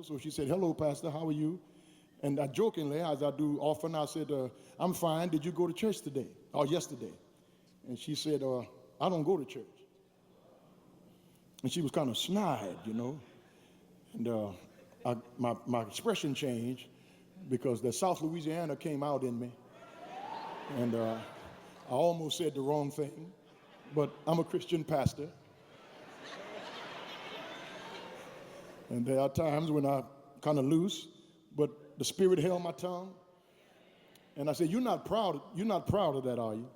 pastor. So she said, hello, pastor, how are you? And I jokingly, as I do often, I said, I'm fine. Did you go to church today or yesterday? And she said, I don't go to church. And she was kind of snide, you know. And my expression changed because the South Louisiana came out in me. And I almost said the wrong thing, but I'm a Christian pastor. And there are times when I'm kind of loose, but the Spirit held my tongue. And I said, you're not proud of that, are you?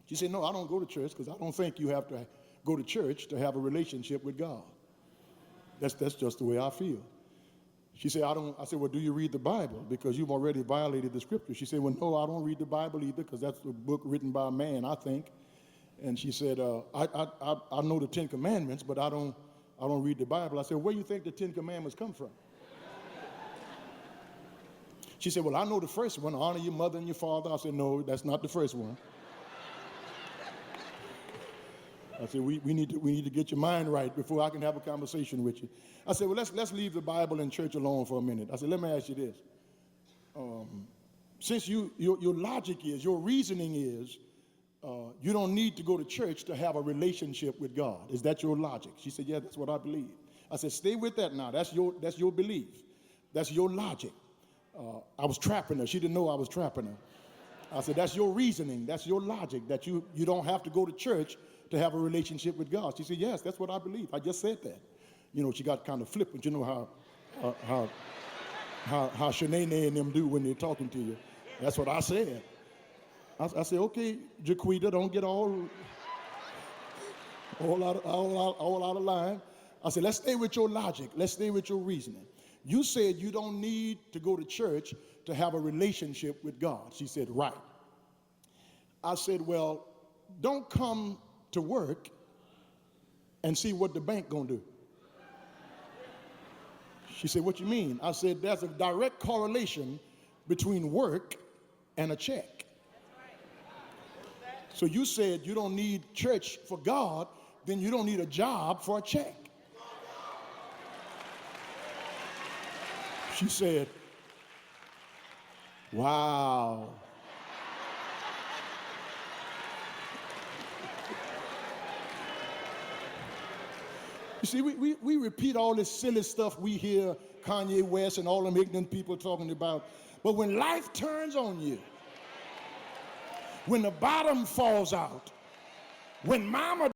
She said, no, I don't go to church because I don't think you have to go to church to have a relationship with God. That's just the way I feel. She said, I said, well, do you read the Bible? Because you've already violated the scripture. She said, well, no, I don't read the Bible either because that's a book written by a man, I think. And she said, I know the Ten Commandments, but I don't read the Bible. I said, where do you think the Ten Commandments come from? She said, well, I know the first one, honor your mother and your father. I said, no, that's not the first one. I said, we need to get your mind right before I can have a conversation with you. I said, well, let's leave the Bible and church alone for a minute. I said, let me ask you this. Since your logic is, your reasoning is, you don't need to go to church to have a relationship with God. Is that your logic? She said, yeah, that's what I believe. I said, stay with that now. That's your belief. That's your logic. I was trapping her. She didn't know I was trapping her. I said, that's your reasoning. That's your logic, that you don't have to go to church to have a relationship with God. She said, yes, that's what I believe. I just said that. You know, she got kind of flippant. You know how Shanae and them do when they're talking to you. That's what I said. I said, okay, Jaquita, don't get all out of line. I said, let's stay with your logic. Let's stay with your reasoning. You said you don't need to go to church to have a relationship with God. She said, right. I said, well, don't come to work and see what the bank gonna do. She said, what you mean? I said, there's a direct correlation between work and a check. So you said you don't need church for God, then you don't need a job for a check. She said, wow. You see, we repeat all this silly stuff we hear Kanye West and all them ignorant people talking about. But when life turns on you, when the bottom falls out, when mama